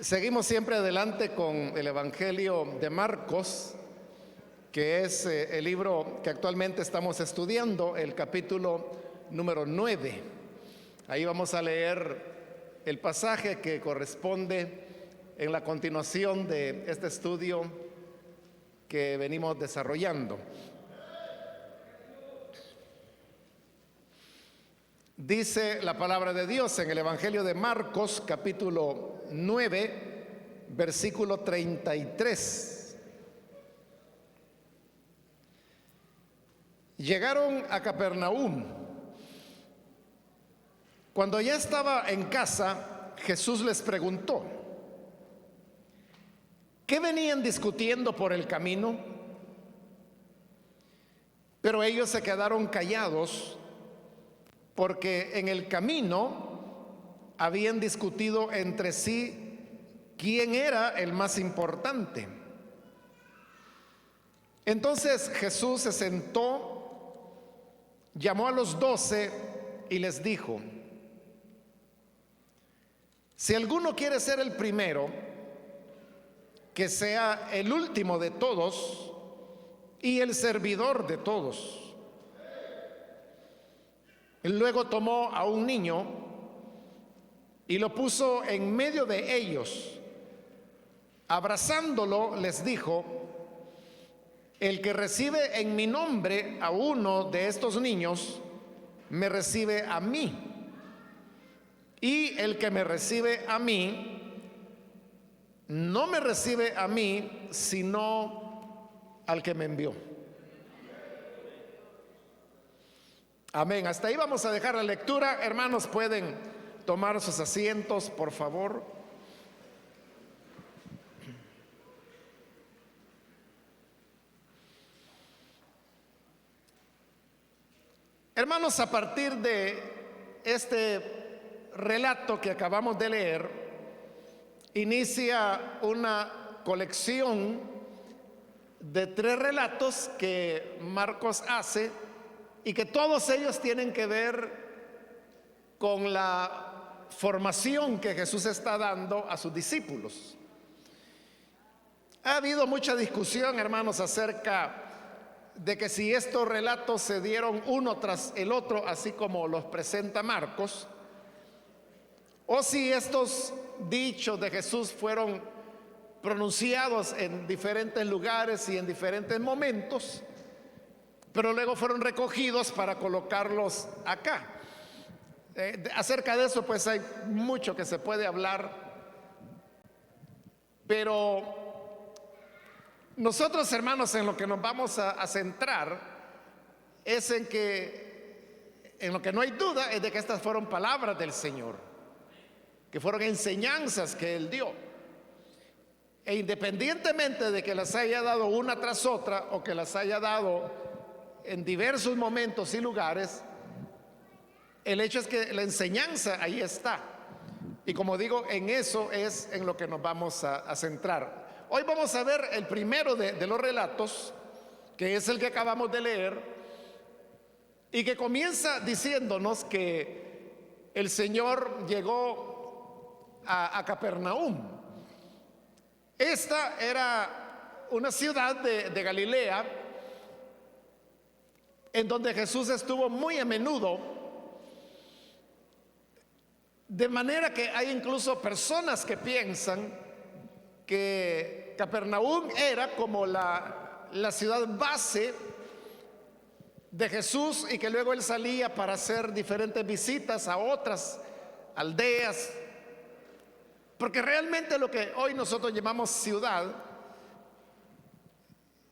Seguimos siempre adelante con el Evangelio de Marcos, que es el libro que actualmente estamos estudiando, el capítulo número 9. Ahí vamos a leer el pasaje que corresponde en la continuación de este estudio que venimos desarrollando. Dice la palabra de Dios en el Evangelio de Marcos, capítulo 9, versículo 33. Llegaron a Capernaum. Cuando ya estaba en casa, Jesús les preguntó: ¿qué venían discutiendo por el camino? Pero ellos se quedaron callados, porque en el camino habían discutido entre sí quién era el más importante. Entonces Jesús se sentó, llamó a los 12 y les dijo: si alguno quiere ser el primero, que sea el último de todos y el servidor de todos. Luego tomó a un niño y lo puso en medio de ellos. Abrazándolo, les dijo: el que recibe en mi nombre a uno de estos niños, me recibe a mí. Y el que me recibe a mí, no me recibe a mí, sino al que me envió. Amén. Hasta ahí vamos a dejar la lectura. Hermanos, pueden tomar sus asientos, por favor. Hermanos, a partir de este relato que acabamos de leer, inicia una colección de 3 relatos que Marcos hace y que todos ellos tienen que ver con la formación que Jesús está dando a sus discípulos. Ha habido mucha discusión, hermanos, acerca de que si estos relatos se dieron uno tras el otro, así como los presenta Marcos, o si estos dichos de Jesús fueron pronunciados en diferentes lugares y en diferentes momentos, pero luego fueron recogidos para colocarlos acá. Acerca de eso pues hay mucho que se puede hablar, pero nosotros, hermanos, en lo que nos vamos a centrar es en lo que no hay duda es de que estas fueron palabras del Señor, que fueron enseñanzas que Él dio. E independientemente de que las haya dado una tras otra o que las haya dado en diversos momentos y lugares, el hecho es que la enseñanza ahí está. Y como digo, en eso es en lo que nos vamos a centrar. Hoy vamos a ver el primero de los relatos, que es el que acabamos de leer, y que comienza diciéndonos que el Señor llegó a Capernaum. Esta era una ciudad de Galilea, en donde Jesús estuvo muy a menudo, de manera que hay incluso personas que piensan que Capernaum era como la ciudad base de Jesús y que luego Él salía para hacer diferentes visitas a otras aldeas, porque realmente lo que hoy nosotros llamamos ciudad,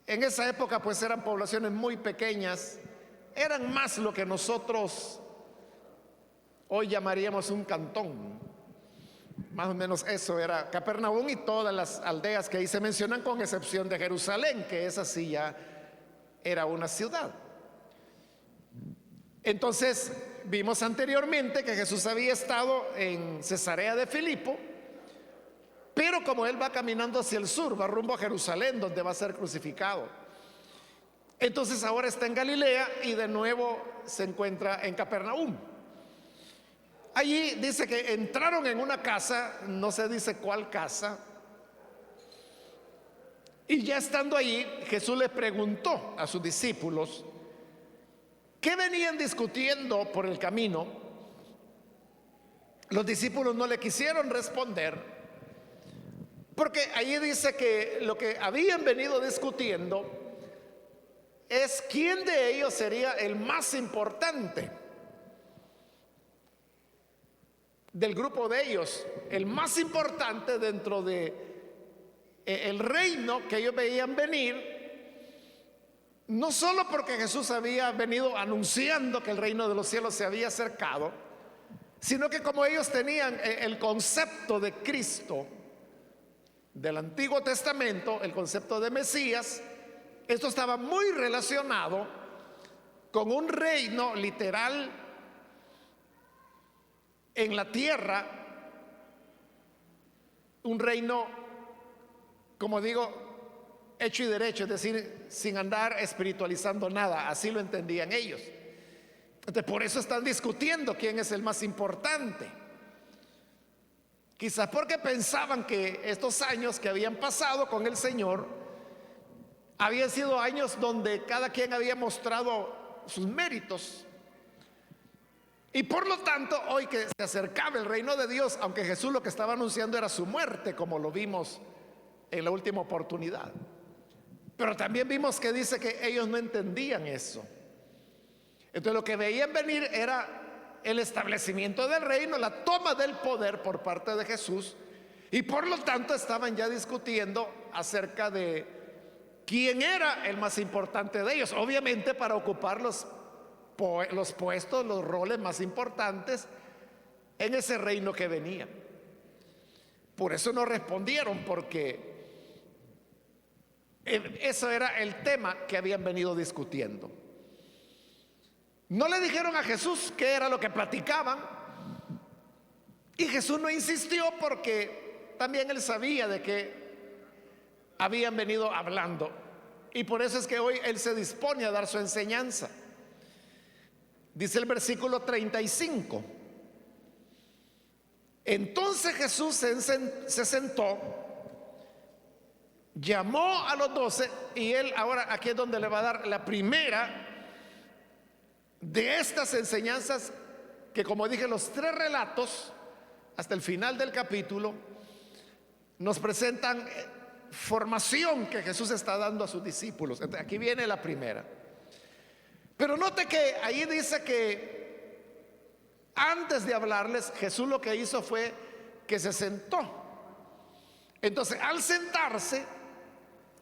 en esa época pues eran poblaciones muy pequeñas, eran más lo que nosotros hoy llamaríamos un cantón. Más o menos eso era Capernaum y todas las aldeas que ahí se mencionan, con excepción de Jerusalén, que esa sí ya era una ciudad. Entonces vimos anteriormente que Jesús había estado en Cesarea de Filipo, pero como Él va caminando hacia el sur, va rumbo a Jerusalén, donde va a ser crucificado. Entonces ahora está en Galilea y de nuevo se encuentra en Capernaum. Allí dice que entraron en una casa, no se dice cuál casa, y ya estando allí, Jesús le preguntó a sus discípulos qué venían discutiendo por el camino. Los discípulos no le quisieron responder, porque allí dice que lo que habían venido discutiendo es quién de ellos sería el más importante del grupo de ellos, el más importante dentro de el reino que ellos veían venir, no solo porque Jesús había venido anunciando que el reino de los cielos se había acercado, sino que como ellos tenían el concepto de Cristo del Antiguo Testamento, el concepto de Mesías, esto estaba muy relacionado con un reino literal en la tierra, un reino, como digo, hecho y derecho, es decir, sin andar espiritualizando nada, así lo entendían ellos. Entonces, por eso están discutiendo quién es el más importante. Quizás porque pensaban que estos años que habían pasado con el Señor habían sido años donde cada quien había mostrado sus méritos. Y por lo tanto, hoy que se acercaba el reino de Dios, aunque Jesús lo que estaba anunciando era su muerte, como lo vimos en la última oportunidad. Pero también vimos que dice que ellos no entendían eso. Entonces lo que veían venir era el establecimiento del reino, la toma del poder por parte de Jesús, y por lo tanto estaban ya discutiendo acerca de quién era el más importante de ellos, obviamente para ocupar los puestos, los roles más importantes en ese reino que venía. Por eso no respondieron, porque eso era el tema que habían venido discutiendo. No le dijeron a Jesús qué era lo que platicaban, y Jesús no insistió porque también él sabía de qué habían venido hablando, y por eso es que hoy él se dispone a dar su enseñanza. Dice el versículo 35: entonces Jesús se sentó, llamó a los 12, y él ahora aquí es donde le va a dar la primera de estas enseñanzas que, como dije, los tres relatos hasta el final del capítulo nos presentan formación que Jesús está dando a sus discípulos. Entonces, aquí viene la primera. Pero note que ahí dice que antes de hablarles, Jesús lo que hizo fue que se sentó. Entonces, al sentarse,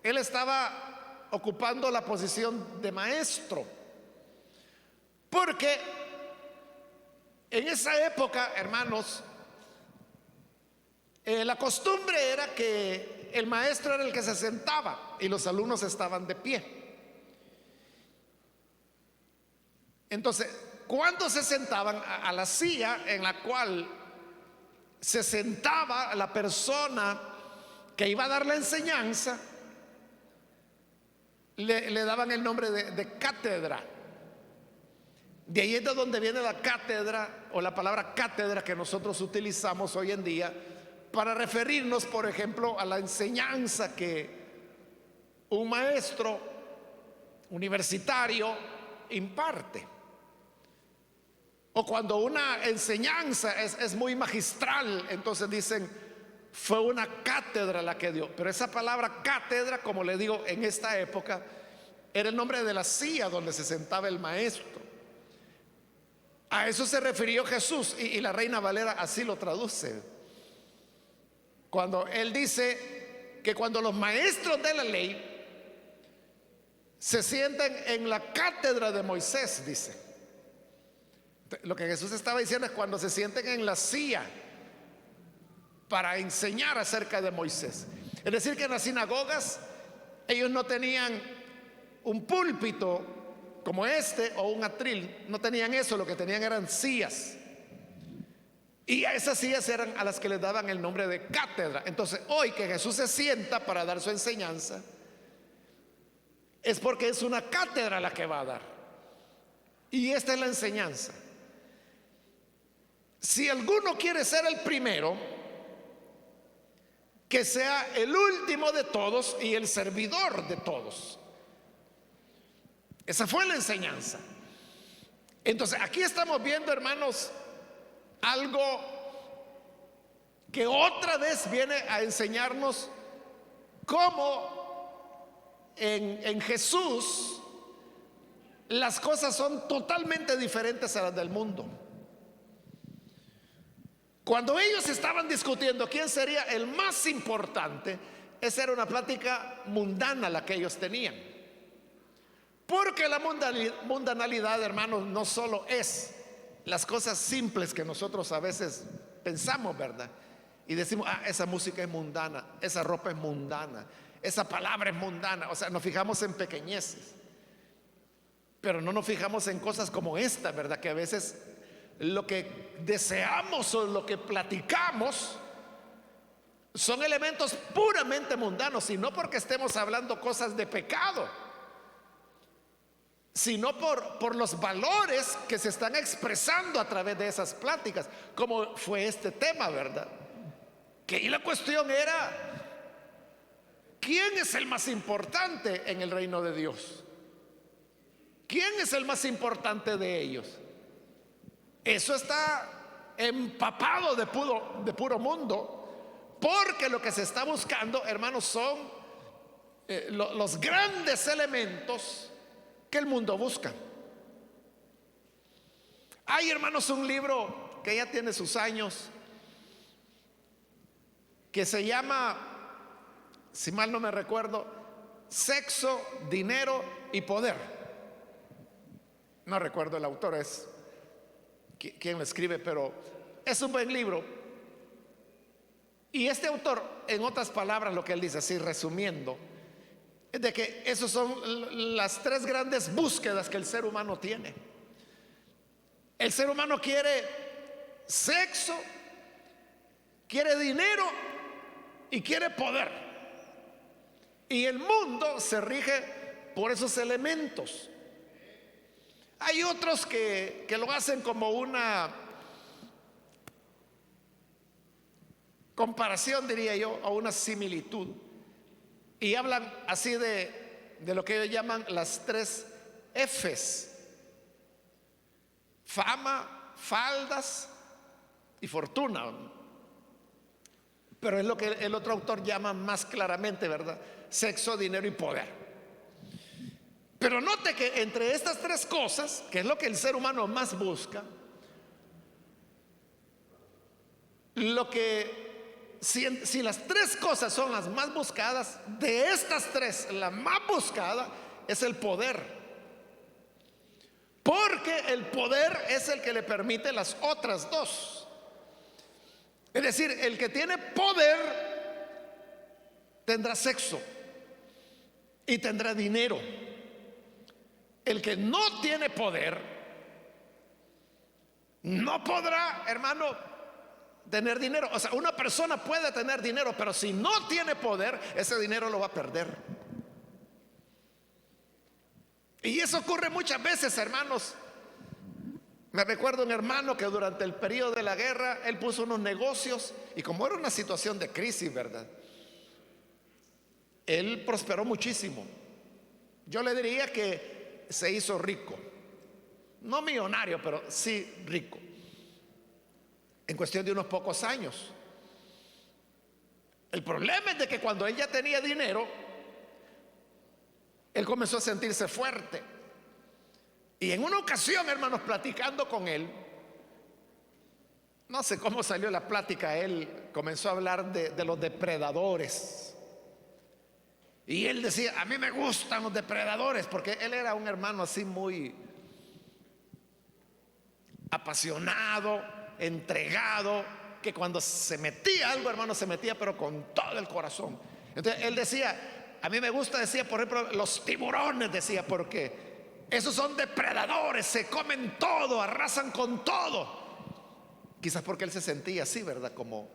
él estaba ocupando la posición de maestro, porque en esa época, hermanos, la costumbre era que el maestro era el que se sentaba y los alumnos estaban de pie. Entonces, cuando se sentaban a la silla en la cual se sentaba la persona que iba a dar la enseñanza, le daban el nombre de cátedra. De ahí es de donde viene la cátedra, o la palabra cátedra que nosotros utilizamos hoy en día para referirnos, por ejemplo, a la enseñanza que un maestro universitario imparte. O cuando una enseñanza es muy magistral, entonces dicen, fue una cátedra la que dio. Pero esa palabra cátedra, como le digo, en esta época era el nombre de la silla donde se sentaba el maestro. A eso se refirió Jesús, y la Reina Valera así lo traduce. Cuando él dice que cuando los maestros de la ley se sientan en la cátedra de Moisés, dice. Lo que Jesús estaba diciendo es cuando se sienten en la silla para enseñar acerca de Moisés. Es decir, que en las sinagogas ellos no tenían un púlpito como este o un atril, no tenían eso, lo que tenían eran sillas. Y a esas sillas eran a las que les daban el nombre de cátedra. Entonces, hoy que Jesús se sienta para dar su enseñanza, es porque es una cátedra la que va a dar. Y esta es la enseñanza. Si alguno quiere ser el primero, que sea el último de todos y el servidor de todos. Esa fue la enseñanza. Entonces, aquí estamos viendo, hermanos, algo que otra vez viene a enseñarnos cómo en Jesús las cosas son totalmente diferentes a las del mundo. Cuando ellos estaban discutiendo quién sería el más importante, esa era una plática mundana la que ellos tenían. Porque la mundanalidad, hermanos, no solo es las cosas simples que nosotros a veces pensamos, ¿verdad? Y decimos, esa música es mundana, esa ropa es mundana, esa palabra es mundana. O sea, nos fijamos en pequeñeces, pero no nos fijamos en cosas como esta, ¿verdad? Que a veces lo que deseamos o lo que platicamos son elementos puramente mundanos, y no porque estemos hablando cosas de pecado, sino por los valores que se están expresando a través de esas pláticas, como fue este tema, ¿verdad? Que ahí la cuestión era, ¿quién es el más importante en el reino de Dios? ¿Quién es el más importante de ellos? Eso está empapado de puro mundo, porque lo que se está buscando, hermanos, son los grandes elementos que el mundo busca. Hay, hermanos, un libro que ya tiene sus años, que se llama, si mal no me recuerdo, Sexo, Dinero y Poder. No recuerdo el autor, es quien lo escribe, pero es un buen libro. Y este autor, en otras palabras, lo que él dice, así resumiendo, es de que esas son las tres grandes búsquedas que el ser humano tiene. El ser humano quiere sexo, quiere dinero y quiere poder. Y el mundo se rige por esos elementos. Hay otros que lo hacen como una comparación, diría yo, o una similitud, y hablan así de lo que ellos llaman las tres Fs: fama, faldas y fortuna. Pero es lo que el otro autor llama más claramente, ¿verdad? Sexo, dinero y poder. Pero note que entre estas tres cosas, que es lo que el ser humano más busca, lo que si las tres cosas son las más buscadas, de estas tres la más buscada es el poder, porque el poder es el que le permite las otras dos. Es decir, el que tiene poder tendrá sexo y tendrá dinero. El que no tiene poder no podrá, hermano, tener dinero. O sea, una persona puede tener dinero, pero si no tiene poder, ese dinero lo va a perder. Y eso ocurre muchas veces, hermanos. Me recuerdo un hermano que durante el periodo de la guerra, él puso unos negocios, y como era una situación de crisis, ¿verdad?, él prosperó muchísimo. Yo le diría que se hizo rico, no millonario, pero sí rico, en cuestión de unos pocos años. El problema es de que cuando él ya tenía dinero, él comenzó a sentirse fuerte. Y en una ocasión, hermanos, platicando con él, no sé cómo salió la plática, él comenzó a hablar de los depredadores. Y él decía, a mí me gustan los depredadores, porque él era un hermano así muy apasionado, entregado, que cuando se metía algo, hermano, se metía pero con todo el corazón. Entonces él decía, a mí me gusta, decía, por ejemplo, los tiburones, decía, porque esos son depredadores, se comen todo, arrasan con todo. Quizás porque él se sentía así, ¿verdad? Como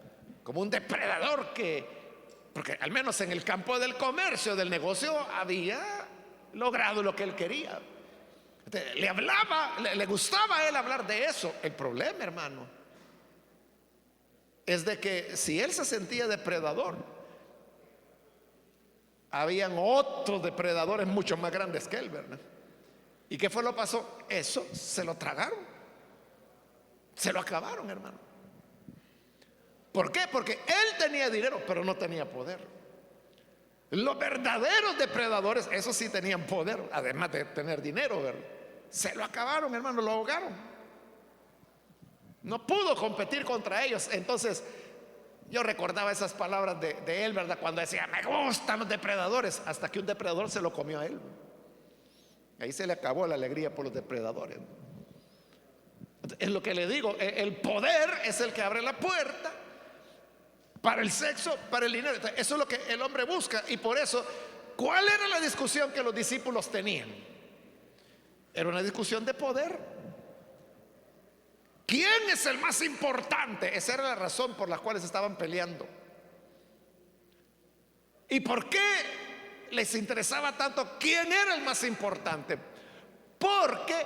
un depredador porque al menos en el campo del comercio, del negocio, había logrado lo que él quería. Entonces, le hablaba, le gustaba a él hablar de eso. El problema, hermano, es de que si él se sentía depredador, habían otros depredadores mucho más grandes que él, ¿verdad? ¿Y qué fue lo que pasó? Eso se lo tragaron, se lo acabaron, hermano. ¿Por qué? Porque él tenía dinero, pero no tenía poder. Los verdaderos depredadores, esos sí tenían poder, además de tener dinero, ¿verdad? Se lo acabaron, hermano, lo ahogaron. No pudo competir contra ellos. Entonces, yo recordaba esas palabras de él, ¿verdad? Cuando decía, me gustan los depredadores, hasta que un depredador se lo comió a él. Ahí se le acabó la alegría por los depredadores. Es lo que le digo, el poder es el que abre la puerta para el sexo, para el dinero. Eso es lo que el hombre busca. Y por eso, ¿cuál era la discusión que los discípulos tenían? Era una discusión de poder. ¿Quién es el más importante? Esa era la razón por la cual estaban peleando. ¿Y por qué les interesaba tanto quién era el más importante? Porque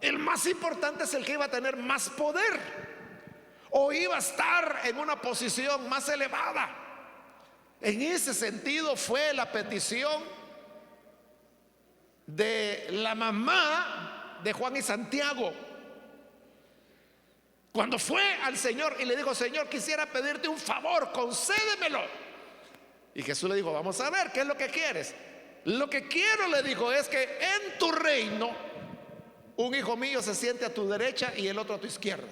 el más importante es el que iba a tener más poder o iba a estar en una posición más elevada. En ese sentido fue la petición de la mamá de Juan y Santiago, cuando fue al Señor y le dijo, Señor, quisiera pedirte un favor, concédemelo. Y Jesús le dijo, vamos a ver, ¿qué es lo que quieres? Lo que quiero, le dijo, es que en tu reino un hijo mío se siente a tu derecha y el otro a tu izquierda.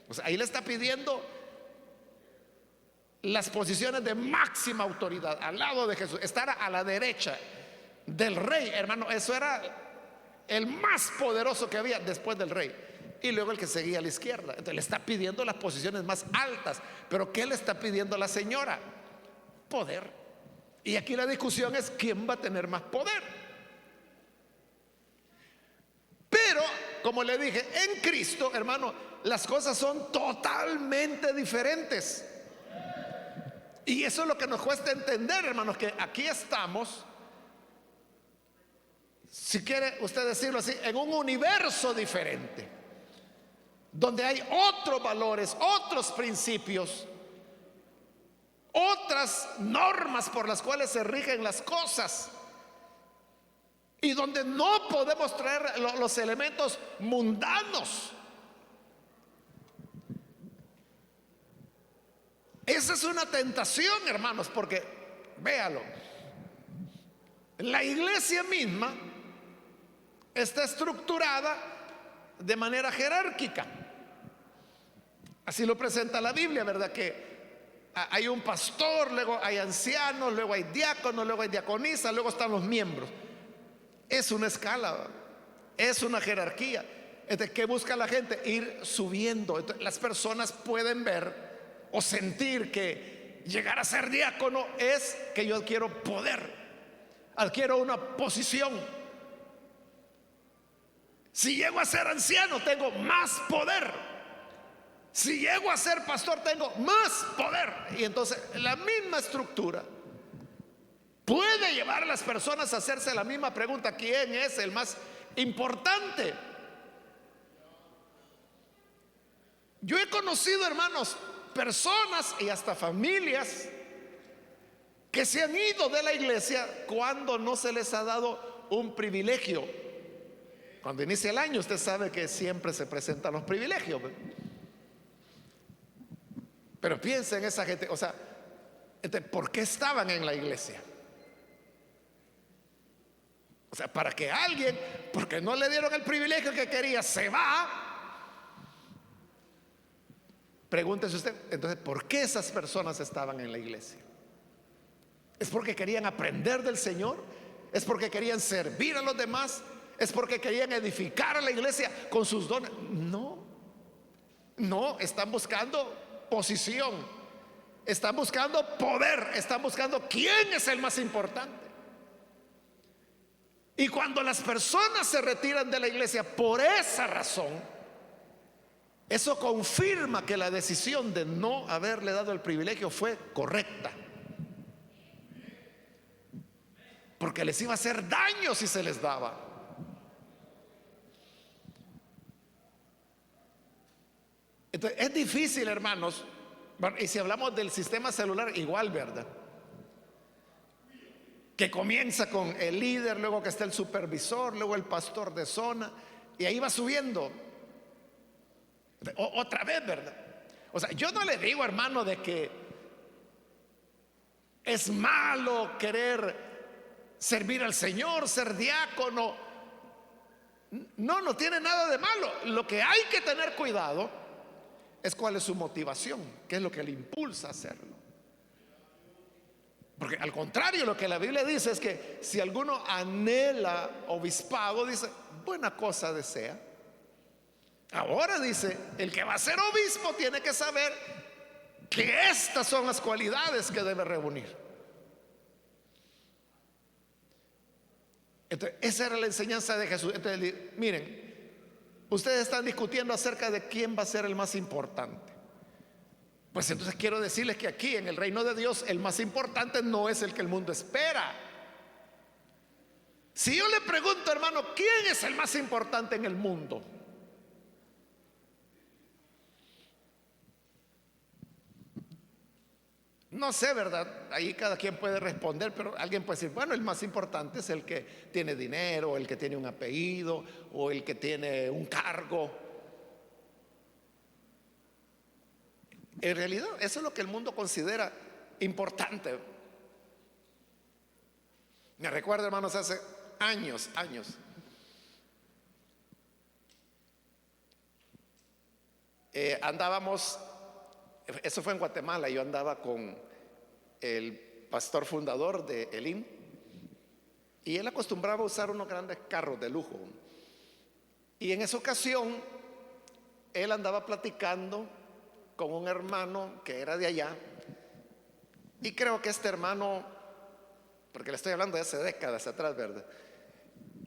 O sea, ahí le está pidiendo las posiciones de máxima autoridad al lado de Jesús, estar a la derecha del rey, hermano. Eso era el más poderoso que había después del rey, y luego el que seguía a la izquierda. Entonces le está pidiendo las posiciones más altas. Pero ¿qué le está pidiendo la señora? Poder. Y aquí la discusión es quién va a tener más poder. Pero, como le dije, en Cristo, hermano, las cosas son totalmente diferentes. Y eso es lo que nos cuesta entender, hermanos, que aquí estamos, si quiere usted decirlo así, en un universo diferente, donde hay otros valores, otros principios, otras normas por las cuales se rigen las cosas, y donde no podemos traer los elementos mundanos. Esa es una tentación, hermanos, porque véalo, la iglesia misma está estructurada de manera jerárquica. Así lo presenta la Biblia, ¿verdad? Que hay un pastor, luego hay ancianos, luego hay diáconos, luego hay diaconisas, luego están los miembros. Es una escala, es una jerarquía. Entonces, ¿qué busca la gente? Ir subiendo. Entonces, las personas pueden ver o sentir que llegar a ser diácono es que yo adquiero poder, adquiero una posición. Si llego a ser anciano, tengo más poder. Si llego a ser pastor, tengo más poder. Y entonces la misma estructura puede llevar a las personas a hacerse la misma pregunta: ¿quién es el más importante? Yo he conocido, hermanos, personas y hasta familias que se han ido de la iglesia cuando no se les ha dado un privilegio. Cuando inicia el año, usted sabe que siempre se presentan los privilegios. Pero piensa en esa gente, o sea, ¿por qué estaban en la iglesia? O sea, para que alguien, porque no le dieron el privilegio que quería, se va. Pregúntese usted, entonces, ¿por qué esas personas estaban en la iglesia? ¿Es porque querían aprender del Señor? ¿Es porque querían servir a los demás? ¿Es porque querían edificar a la iglesia con sus dones? No, no, están buscando posición, están buscando poder, están buscando quién es el más importante. Y cuando las personas se retiran de la iglesia por esa razón, eso confirma que la decisión de no haberle dado el privilegio fue correcta, porque les iba a hacer daño si se les daba. Entonces, es difícil, hermanos, Bueno, y si hablamos del sistema celular, igual, ¿verdad? Que comienza con el líder, luego que está el supervisor, luego el pastor de zona, y ahí va subiendo. Otra vez, ¿verdad? O sea, yo no le digo, hermano, de que es malo querer servir al Señor, ser diácono. No, no tiene nada de malo. Lo que hay que tener cuidado es cuál es su motivación, qué es lo que le impulsa a hacerlo. Porque al contrario, lo que la Biblia dice es que si alguno anhela obispado, dice, buena cosa desea. Ahora dice, el que va a ser obispo tiene que saber que estas son las cualidades que debe reunir. Entonces, esa era la enseñanza de Jesús. Entonces, miren, ustedes están discutiendo acerca de quién va a ser el más importante. Pues entonces quiero decirles que aquí en el reino de Dios el más importante no es el que el mundo espera. Si yo le pregunto, hermano, ¿quién es el más importante en el mundo? No sé, ¿verdad? Ahí cada quien puede responder, pero alguien puede decir, bueno, el más importante es el que tiene dinero, el que tiene un apellido o el que tiene un cargo. En realidad, eso es lo que el mundo considera importante. Me recuerdo, hermanos, hace años, andábamos, eso fue en Guatemala, yo andaba con el pastor fundador de Elim y él acostumbraba a usar unos grandes carros de lujo. Y en esa ocasión, él andaba platicando con un hermano que era de allá, y creo que este hermano, porque le estoy hablando de hace décadas atrás, ¿verdad?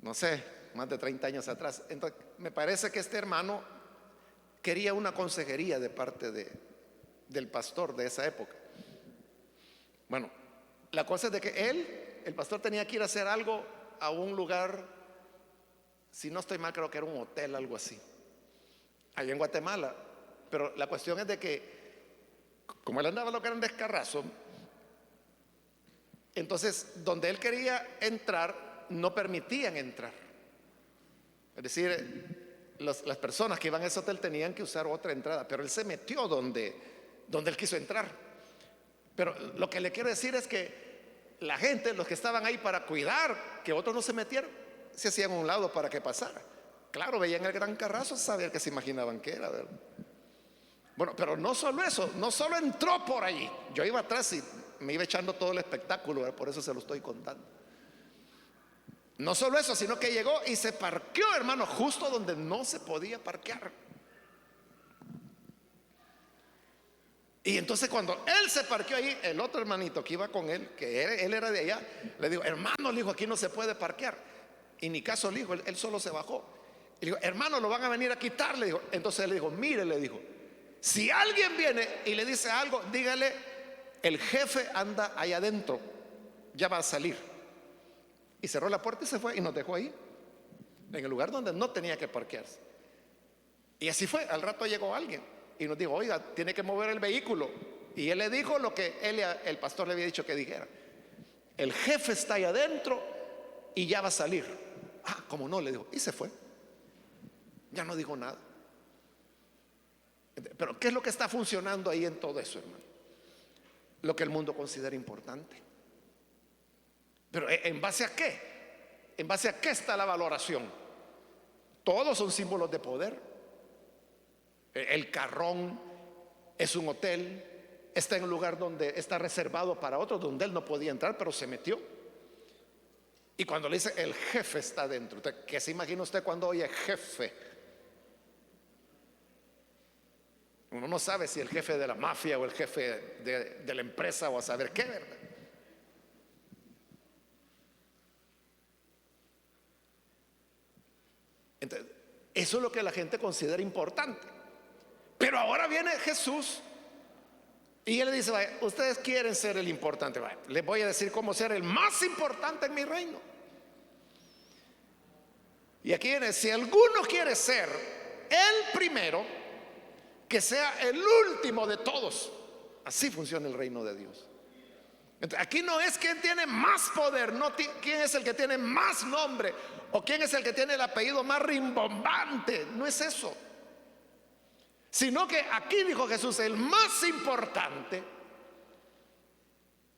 No sé, más de 30 años atrás. Entonces, me parece que este hermano quería una consejería de parte del pastor de esa época. Bueno, la cosa es de que el pastor tenía que ir a hacer algo a un lugar, si no estoy mal, creo que era un hotel, algo así, allá en Guatemala. Pero la cuestión es de que, como él andaba a los grandes carrazos, entonces donde él quería entrar, no permitían entrar. Es decir, las personas que iban a ese hotel tenían que usar otra entrada, pero él se metió donde él quiso entrar. Pero lo que le quiero decir es que la gente, los que estaban ahí para cuidar que otros no se metieran, se hacían a un lado para que pasara. Claro, veían el gran carrazo, sabían que se imaginaban que era, ¿verdad? Bueno, pero no solo eso, no solo entró por allí. Yo iba atrás y me iba echando todo el espectáculo, ¿verdad? Por eso se lo estoy contando. No solo eso, sino que llegó y se parqueó, hermano, justo donde no se podía parquear. Y entonces cuando él se parqueó ahí, el otro hermanito que iba con él, él era de allá, le dijo, hermano, le dijo, aquí no se puede parquear. Y ni caso le dijo, él solo se bajó. Y le dijo, hermano, lo van a venir a quitar, le dijo. Entonces le dijo, mire, le dijo, si alguien viene y le dice algo, dígale, el jefe anda allá adentro, ya va a salir. Y cerró la puerta y se fue y nos dejó ahí, en el lugar donde no tenía que parquearse. Y así fue. Al rato llegó alguien y nos dijo, oiga, tiene que mover el vehículo. Y él le dijo lo que el pastor le había dicho que dijera: el jefe está ahí adentro y ya va a salir. Ah, ¿cómo no? Le dijo. Y se fue. Ya no dijo nada. Pero ¿qué es lo que está funcionando ahí en todo eso, hermano? Lo que el mundo considera importante. Pero ¿en base a qué? ¿En base a qué está la valoración? Todos son símbolos de poder. El carrón es un hotel, está en un lugar donde está reservado para otros, donde él no podía entrar, pero se metió. Y cuando le dice el jefe está dentro, ¿qué se imagina usted cuando oye jefe? Uno no sabe si el jefe de la mafia o el jefe de la empresa o a saber qué, ¿verdad? Entonces, eso es lo que la gente considera importante. Pero ahora viene Jesús y él le dice, vaya, ustedes quieren ser el importante, vaya, les voy a decir cómo ser el más importante en mi reino. Y aquí viene, si alguno quiere ser el primero, que sea el último de todos Así funciona el reino de Dios. Entonces, aquí no es quién tiene más poder, no quién es el que tiene más nombre o quién es el que tiene el apellido más rimbombante. No es eso. Sino que aquí dijo Jesús, el más importante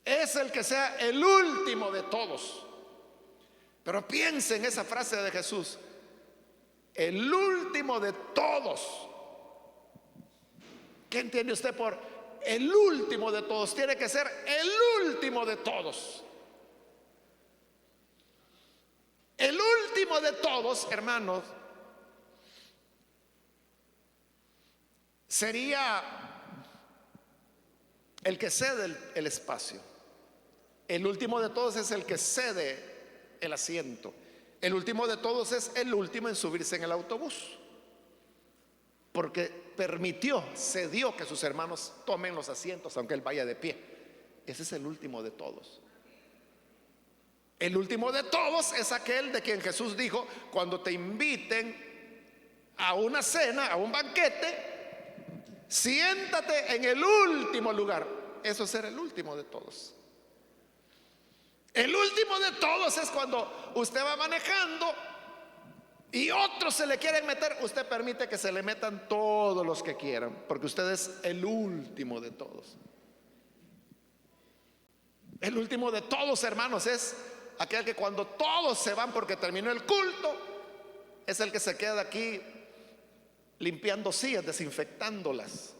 es el que sea el último de todos. Pero piensen en esa frase de Jesús, el último de todos. ¿Qué entiende usted por el último de todos? Tiene que ser el último de todos. El último de todos, hermanos, sería el que cede el espacio. El último de todos es el que cede el asiento. El último de todos es el último en subirse en el autobús, porque permitió, cedió que sus hermanos tomen los asientos aunque él vaya de pie. Ese es el último de todos. El último de todos es aquel de quien Jesús dijo: cuando te inviten a una cena, a un banquete, siéntate en el último lugar. Eso es ser el último de todos. El último de todos es cuando usted va manejando y otros se le quieren meter. Usted permite que se le metan todos los que quieran, porque usted es el último de todos. El último de todos, hermanos, es aquel que cuando todos se van porque terminó el culto, es el que se queda aquí limpiando sillas, desinfectándolas,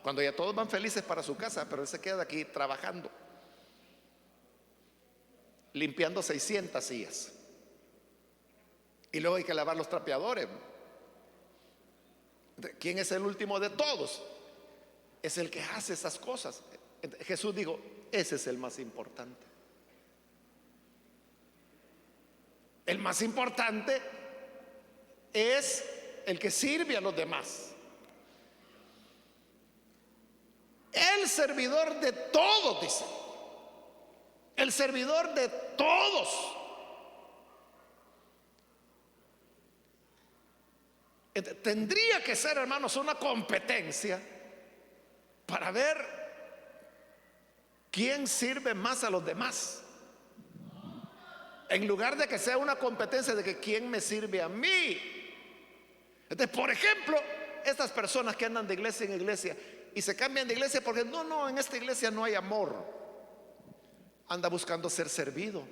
cuando ya todos van felices para su casa, pero él se queda aquí trabajando, limpiando 600 sillas. Y luego hay que lavar los trapeadores. ¿Quién es el último de todos? Es el que hace esas cosas. Jesús dijo, ese es el más importante. El más importante es el que sirve a los demás. El servidor de todos, dice. El servidor de todos. Tendría que ser, hermanos, una competencia para ver quién sirve más a los demás, en lugar de que sea una competencia de que quién me sirve a mí. Entonces, por ejemplo, estas personas que andan de iglesia en iglesia y se cambian de iglesia porque no, en esta iglesia no hay amor, anda buscando ser servido.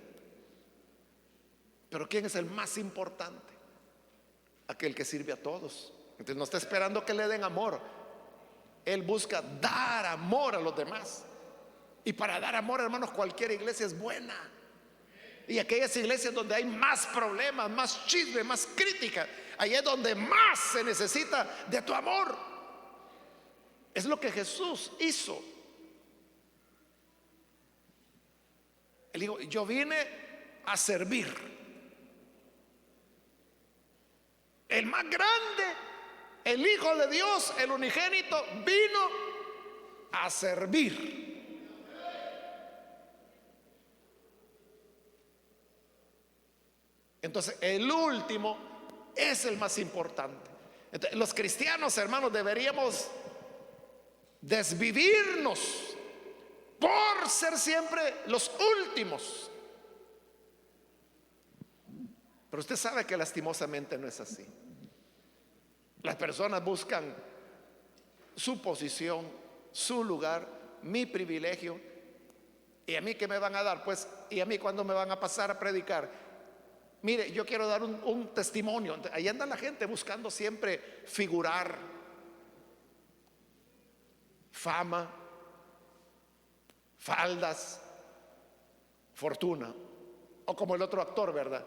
Pero ¿quién es el más importante? Aquel que sirve a todos. Entonces no está esperando que le den amor. Él busca dar amor a los demás. Y para dar amor, hermanos, cualquier iglesia es buena. Y aquellas iglesias donde hay más problemas, más chisme, más crítica, ahí es donde más se necesita de tu amor. Es lo que Jesús hizo. Él dijo, yo vine a servir. El más grande, el Hijo de Dios, el unigénito, vino a servir. Entonces, el último es el más importante. Entonces, los cristianos, hermanos, deberíamos desvivirnos por ser siempre los últimos. Pero usted sabe que lastimosamente no es así. Las personas buscan su posición, su lugar, mi privilegio. ¿Y a mí qué me van a dar? Pues, ¿y a mí cuándo me van a pasar a predicar? Mire, yo quiero dar un testimonio. Ahí anda la gente buscando siempre figurar, fama, faldas, fortuna. O como el otro actor, ¿verdad?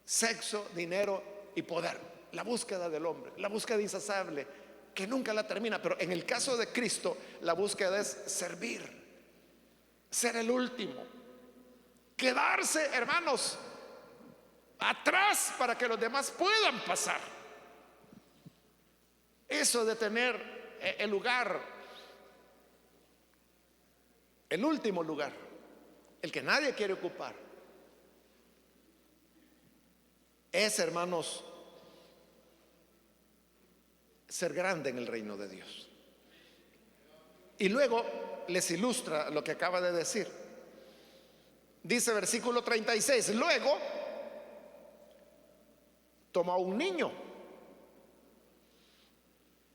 Sexo, dinero y poder. La búsqueda del hombre, la búsqueda insaciable, que nunca la termina. Pero en el caso de Cristo, la búsqueda es servir, ser el último, quedarse, hermanos, atrás para que los demás puedan pasar. Eso de tener el lugar, el último lugar, el que nadie quiere ocupar, es, hermanos, ser grande en el reino de Dios. Y luego les ilustra lo que acaba de decir. Dice versículo 36, luego tomó a un niño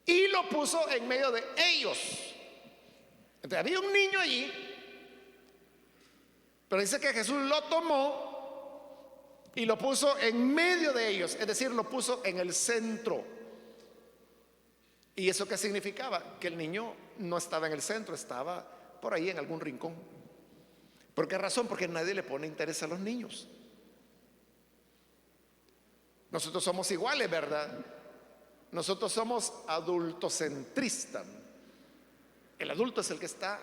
y lo puso en medio de ellos. Entonces había un niño allí, pero dice que Jesús lo tomó y lo puso en medio de ellos, es decir, lo puso en el centro. ¿Y eso qué significaba? Que el niño no estaba en el centro, estaba por ahí en algún rincón. ¿Por qué razón? Porque nadie le pone interés a los niños. Nosotros somos iguales, ¿verdad? Nosotros somos adultocentristas. El adulto es el que está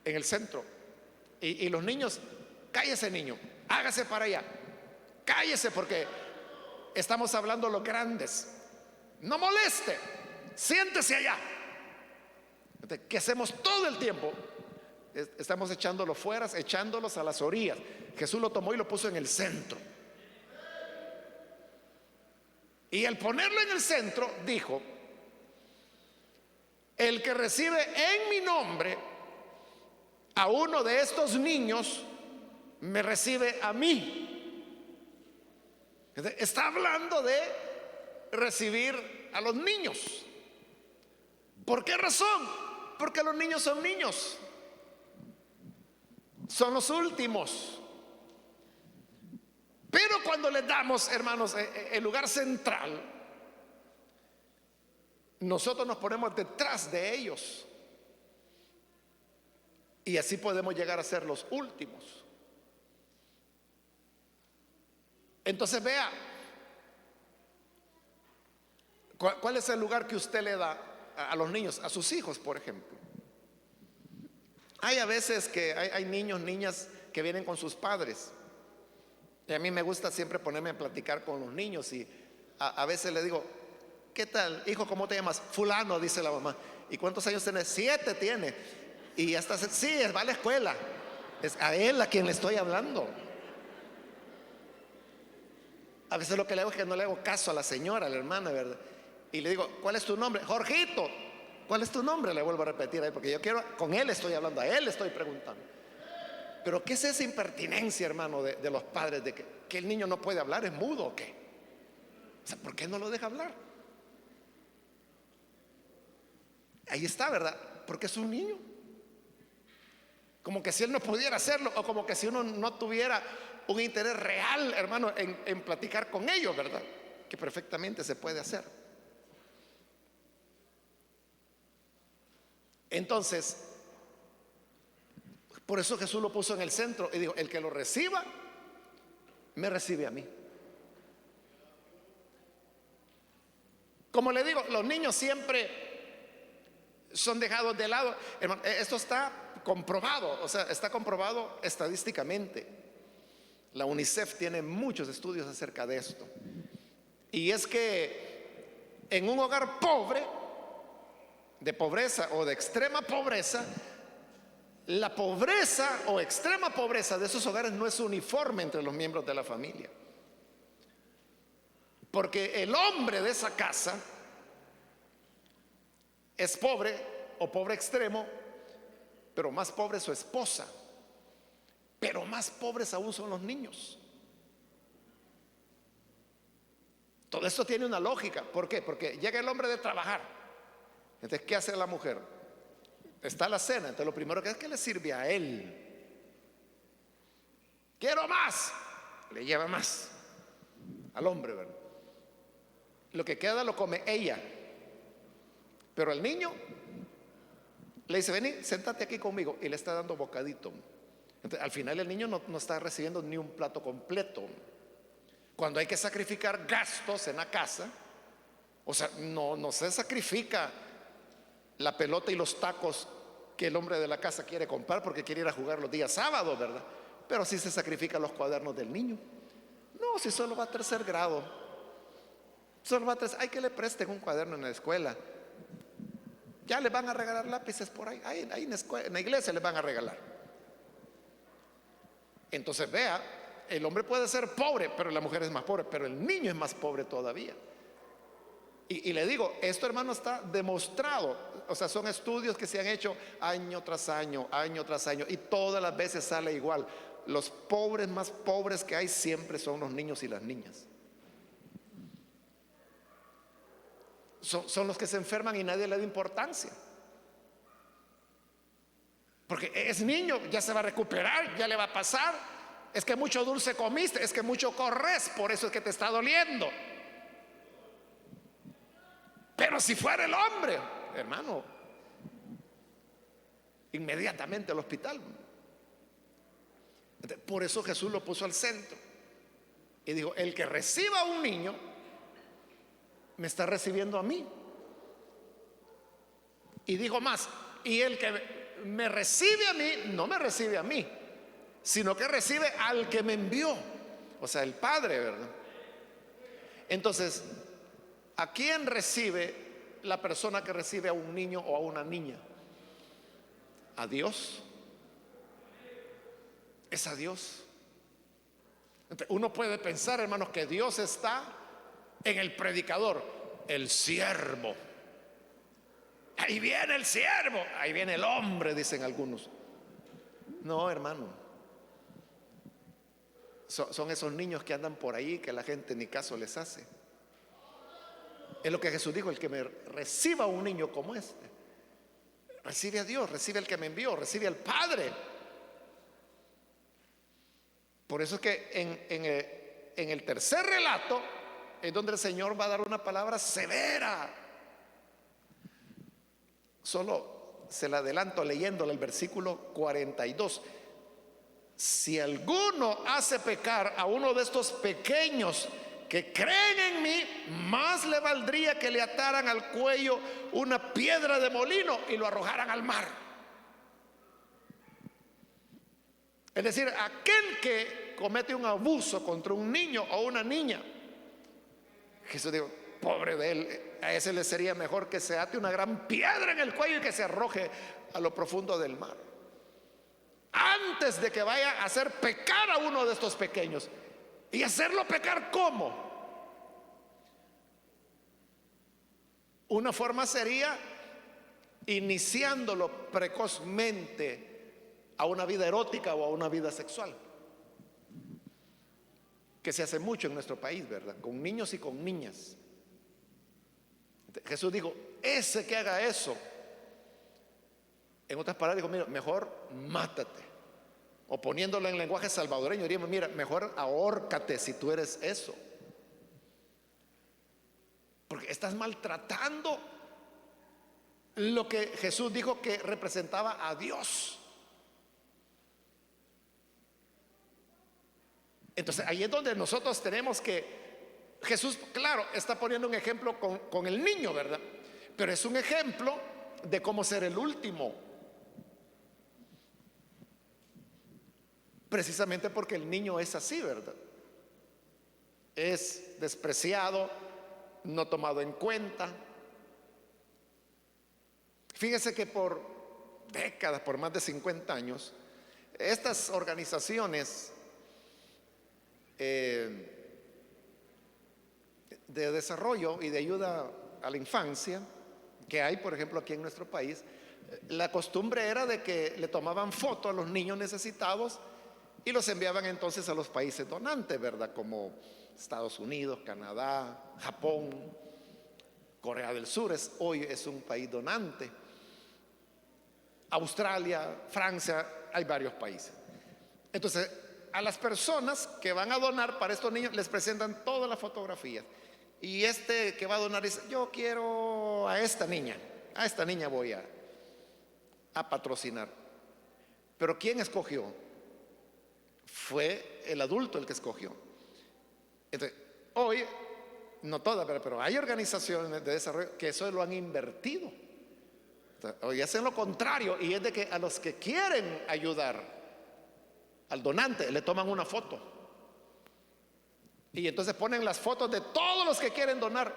en el centro. Y los niños, cállese niño, hágase para allá, cállese porque estamos hablando los grandes. No moleste, siéntese allá. ¿Qué hacemos todo el tiempo? Estamos echándolos fuera, echándolos a las orillas. Jesús lo tomó y lo puso en el centro. Y al ponerlo en el centro, dijo: el que recibe en mi nombre a uno de estos niños, me recibe a mí. Está hablando de recibir a los niños. ¿Por qué razón? Porque los niños son niños. Son los últimos. Pero cuando les damos, hermanos, el lugar central, nosotros nos ponemos detrás de ellos. Y así podemos llegar a ser los últimos. Entonces vea, ¿cuál es el lugar que usted le da a los niños, a sus hijos, por ejemplo? Hay a veces que hay niños, niñas que vienen con sus padres. Y a mí me gusta siempre ponerme a platicar con los niños. Y a veces le digo: ¿qué tal, hijo? ¿Cómo te llamas? Fulano, dice la mamá. ¿Y cuántos años tiene? 7 tiene. Y ya está, sí, va a la escuela. Es a él a quien le estoy hablando. A veces lo que le hago es que no le hago caso a la señora, a la hermana, ¿verdad? Y le digo: ¿cuál es tu nombre? Jorgito. ¿Cuál es tu nombre? Le vuelvo a repetir ahí, porque yo quiero, con él estoy hablando, a él le estoy preguntando. Pero ¿qué es esa impertinencia, hermano, de los padres, de que el niño no puede hablar? ¿Es mudo o qué? O sea, ¿por qué no lo deja hablar? Ahí está, ¿verdad? Porque es un niño. Como que si él no pudiera hacerlo, o como que si uno no tuviera un interés real, hermano, en platicar con ellos, ¿verdad? Que perfectamente se puede hacer. Entonces, por eso Jesús lo puso en el centro y dijo: el que lo reciba, me recibe a mí. Como le digo, los niños siempre son dejados de lado. Hermano, esto está comprobado, o sea, está comprobado estadísticamente. La UNICEF tiene muchos estudios acerca de esto. Y es que en un hogar pobre, de pobreza o de extrema pobreza, la pobreza o extrema pobreza de esos hogares no es uniforme entre los miembros de la familia. Porque el hombre de esa casa es pobre o pobre extremo, pero más pobre es su esposa. Pero más pobres aún son los niños. Todo esto tiene una lógica. ¿Por qué? Porque llega el hombre de trabajar. Entonces, ¿qué hace la mujer? Está la cena. Entonces, lo primero que es que le sirve a él. Quiero más. Le lleva más al hombre, ¿verdad? Lo que queda lo come ella. Pero el niño le dice: vení, séntate aquí conmigo. Y le está dando bocadito. Entonces, al final el niño no está recibiendo ni un plato completo. Cuando hay que sacrificar gastos en la casa, o sea, no se sacrifica la pelota y los tacos que el hombre de la casa quiere comprar porque quiere ir a jugar los días sábados, ¿verdad? Pero sí se sacrifican los cuadernos del niño. No, si solo va a 3er grado, solo va a 3, hay que le presten un cuaderno en la escuela. Ya le van a regalar lápices por ahí, ahí en la iglesia les van a regalar. Entonces vea, el hombre puede ser pobre, pero la mujer es más pobre, pero el niño es más pobre todavía. Y le digo, esto, hermano, está demostrado. O sea, son estudios que se han hecho año tras año, año tras año, y todas las veces sale igual. Los pobres más pobres que hay siempre son los niños y las niñas. Son los que se enferman y nadie le da importancia. Porque es niño, ya se va a recuperar, ya le va a pasar. Es que mucho dulce comiste, es que mucho corres, por eso es que te está doliendo. Pero si fuera el hombre, hermano, inmediatamente al hospital. Por eso Jesús lo puso al centro y dijo: el que reciba a un niño me está recibiendo a mí. Y dijo más: y el que me recibe a mí no me recibe a mí, sino que recibe al que me envió, o sea, el Padre, ¿verdad? Entonces, ¿a quién recibe la persona que recibe a un niño o a una niña? A Dios. Es a Dios. Uno puede pensar, hermanos, que Dios está en el predicador, el siervo. Ahí viene el siervo, ahí viene el hombre, dicen algunos. No, hermano. Son esos niños que andan por ahí, que la gente ni caso les hace. Es lo que Jesús dijo: el que me reciba a un niño como este, recibe a Dios, recibe al que me envió, recibe al Padre. Por eso es que en el tercer relato es donde el Señor va a dar una palabra severa. Solo se la adelanto leyéndole el versículo 42. Si alguno hace pecar a uno de estos pequeños que creen en mí, más le valdría que le ataran al cuello una piedra de molino y lo arrojaran al mar. Es decir, aquel que comete un abuso contra un niño o una niña, Jesús dijo: pobre de él, a ese le sería mejor que se ate una gran piedra en el cuello y que se arroje a lo profundo del mar, antes de que vaya a hacer pecar a uno de estos pequeños. ¿Y hacerlo pecar cómo? Una forma sería iniciándolo precozmente a una vida erótica o a una vida sexual, que se hace mucho en nuestro país, ¿verdad? Con niños y con niñas. Jesús dijo: ese que haga eso, en otras palabras dijo: mira, mejor mátate. O poniéndolo en lenguaje salvadoreño diríamos: mira, mejor ahórcate si tú eres eso, porque estás maltratando lo que Jesús dijo que representaba a Dios. Entonces ahí es donde nosotros tenemos que, Jesús, claro, está poniendo un ejemplo con el niño, ¿verdad? Pero es un ejemplo de cómo ser el último, precisamente porque el niño es así, ¿verdad? Es despreciado, no tomado en cuenta. Fíjese que por décadas, por más de 50 años, estas organizaciones de desarrollo y de ayuda a la infancia que hay, por ejemplo, aquí en nuestro país, la costumbre era de que le tomaban foto a los niños necesitados y los enviaban entonces a los países donantes, ¿verdad? Como Estados Unidos, Canadá, Japón, Corea del Sur hoy es un país donante, Australia, Francia, hay varios países. Entonces, a las personas que van a donar para estos niños les presentan todas las fotografías. Y este que va a donar dice: yo quiero a esta niña voy a patrocinar. Pero ¿quién escogió? Fue el adulto el que escogió. Entonces, hoy, no todas, pero hay organizaciones de desarrollo que eso lo han invertido. Entonces, hoy hacen lo contrario, y es de que a los que quieren ayudar al donante le toman una foto y entonces ponen las fotos de todos los que quieren donar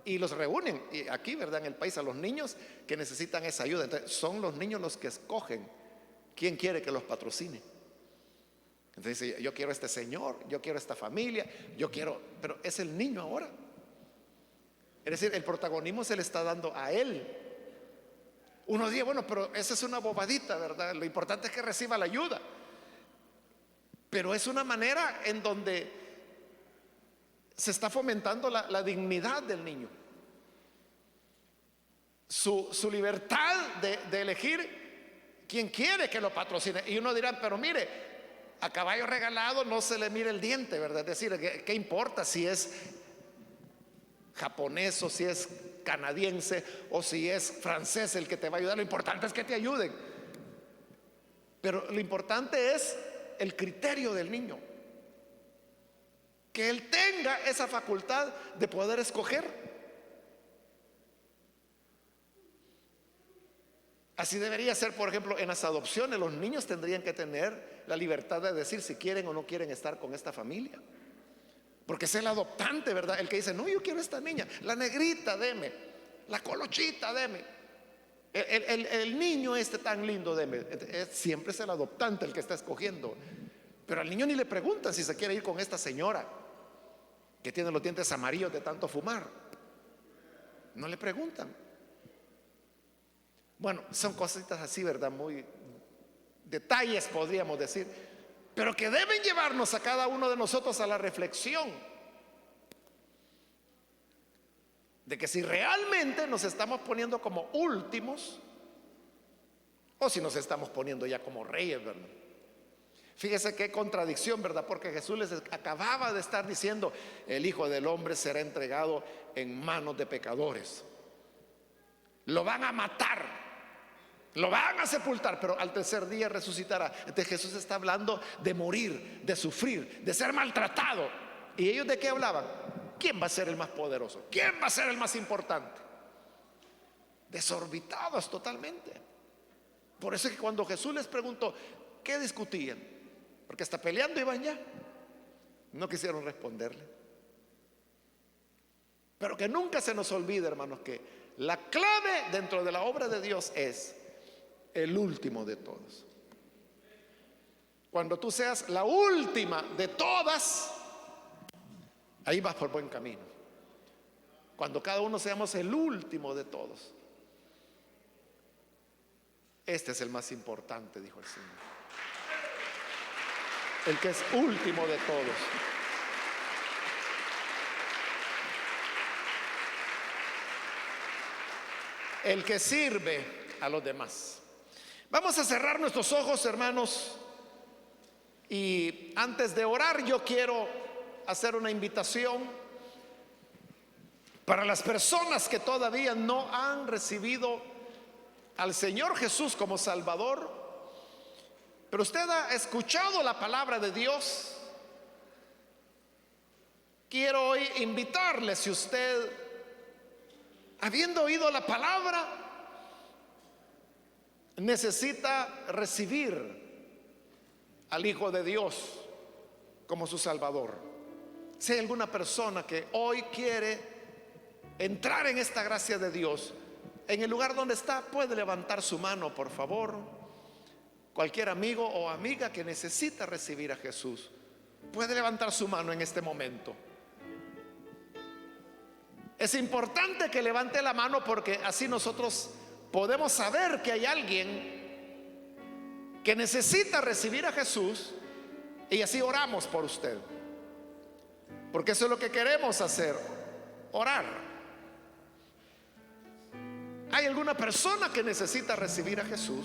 y los reúnen. Y aquí, ¿verdad?, en el país, a los niños que necesitan esa ayuda. Entonces son los niños los que escogen quién quiere que los patrocine. Entonces dice: yo quiero a este señor, yo quiero a esta familia, yo quiero, pero es el niño ahora. Es decir, el protagonismo se le está dando a él. Uno dice, bueno, pero esa es una bobadita, ¿verdad? Lo importante es que reciba la ayuda. Pero es una manera en donde se está fomentando la dignidad del niño. Su libertad de elegir quién quiere que lo patrocine. Y uno dirá, pero mire, a caballo regalado no se le mira el diente, ¿verdad? Es decir, ¿qué importa si es japonés o si es canadiense o si es francés el que te va a ayudar? Lo importante es que te ayuden. Pero lo importante es el criterio del niño, que él tenga esa facultad de poder escoger. Así debería ser, por ejemplo, en las adopciones. Los niños tendrían que tener la libertad de decir si quieren o no quieren estar con esta familia, porque es el adoptante, ¿verdad? El que dice, no, yo quiero esta niña, la negrita, deme, la colochita, deme, el niño este tan lindo, deme. Siempre es el adoptante el que está escogiendo. Pero al niño ni le preguntan si se quiere ir con esta señora que tiene los dientes amarillos de tanto fumar. No le preguntan. Bueno, son cositas así, ¿verdad? Muy detalles, podríamos decir, pero que deben llevarnos a cada uno de nosotros a la reflexión de que si realmente nos estamos poniendo como últimos o si nos estamos poniendo ya como reyes, ¿verdad? Fíjese qué contradicción, ¿verdad? Porque Jesús les acababa de estar diciendo, el Hijo del Hombre será entregado en manos de pecadores, lo van a matar, lo van a sepultar, pero al tercer día resucitará. Entonces Jesús está hablando de morir, de sufrir, de ser maltratado. ¿Y ellos de qué hablaban? ¿Quién va a ser el más poderoso? ¿Quién va a ser el más importante? Desorbitados totalmente. Por eso es que cuando Jesús les preguntó, ¿qué discutían? Porque hasta peleando iban ya. No quisieron responderle. Pero que nunca se nos olvide, hermanos, que la clave dentro de la obra de Dios es el último de todos. Cuando tú seas la última de todas, ahí vas por buen camino. Cuando cada uno seamos el último de todos, este es el más importante, dijo el Señor. El que es último de todos. El que sirve a los demás. Vamos a cerrar nuestros ojos, hermanos, y antes de orar yo quiero hacer una invitación para las personas que todavía no han recibido al Señor Jesús como Salvador, pero usted ha escuchado la palabra de Dios. Quiero hoy invitarle, si usted, habiendo oído la palabra, necesita recibir al Hijo de Dios como su Salvador. Si hay alguna persona que hoy quiere entrar en esta gracia de Dios, en el lugar donde está, puede levantar su mano, por favor. Cualquier amigo o amiga que necesita recibir a Jesús puede levantar su mano en este momento. Es importante que levante la mano, porque así nosotros podemos saber que hay alguien que necesita recibir a Jesús, y así oramos por usted, porque eso es lo que queremos hacer, orar. ¿Hay alguna persona que necesita recibir a Jesús?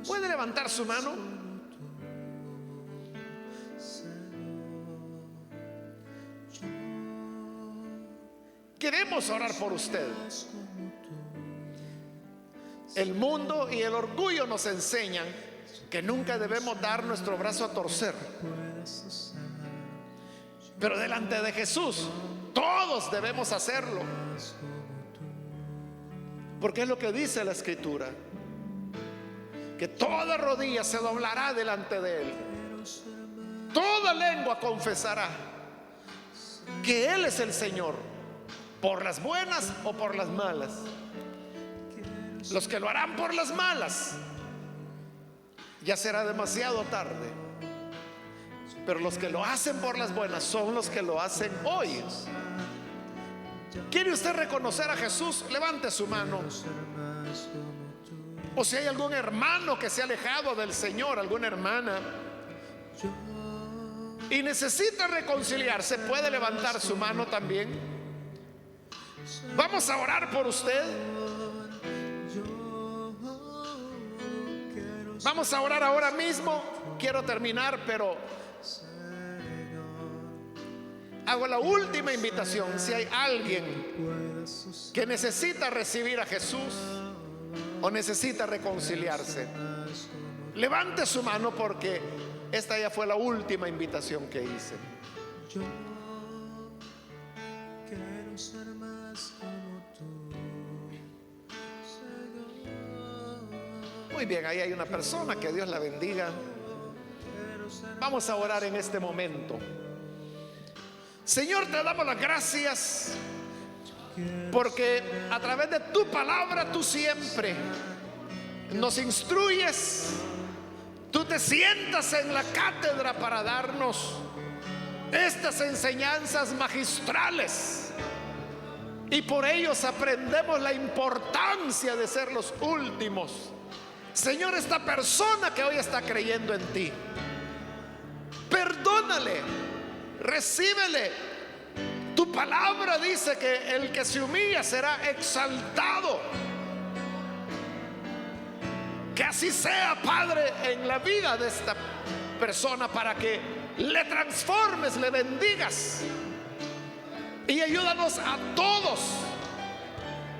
¿Puede levantar su mano? Queremos orar por usted. El mundo y el orgullo nos enseñan que nunca debemos dar nuestro brazo a torcer, pero delante de Jesús todos debemos hacerlo, porque es lo que dice la Escritura, que toda rodilla se doblará delante de Él, toda lengua confesará que Él es el Señor, por las buenas o por las malas. Los que lo harán por las malas, ya será demasiado tarde, pero los que lo hacen por las buenas son los que lo hacen hoy. ¿Quiere usted reconocer a Jesús? Levante su mano. O si hay algún hermano que se ha alejado del Señor, alguna hermana, y necesita reconciliarse, puede levantar su mano también. Vamos a orar por usted. Vamos a orar ahora mismo. Quiero terminar, pero hago la última invitación. Si hay alguien que necesita recibir a Jesús o necesita reconciliarse, levante su mano, porque esta ya fue la última invitación que hice. Yo quiero ser más como tú, Señor. Muy bien, ahí hay una persona, que Dios la bendiga. Vamos a orar en este momento. Señor, te damos las gracias porque a través de tu palabra tú siempre nos instruyes. Tú te sientas en la cátedra para darnos estas enseñanzas magistrales, y por ellos aprendemos la importancia de ser los últimos. Señor, esta persona que hoy está creyendo en ti, perdónale, recíbele. Tu palabra dice que el que se humilla será exaltado. Que así sea, Padre, en la vida de esta persona, para que le transformes, le bendigas, y ayúdanos a todos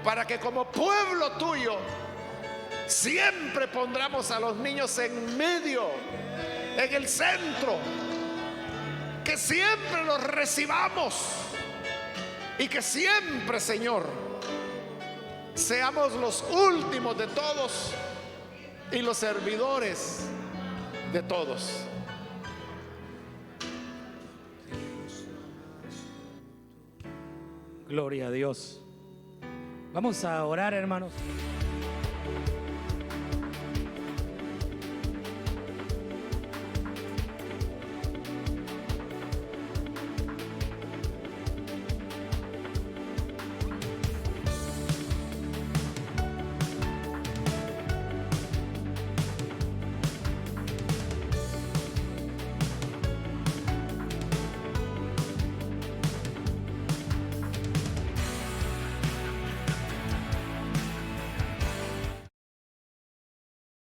para que como pueblo tuyo siempre pondremos a los niños en medio, en el centro, que siempre los recibamos y que siempre, Señor, seamos los últimos de todos y los servidores de todos. Gloria a Dios. Vamos a orar, hermanos.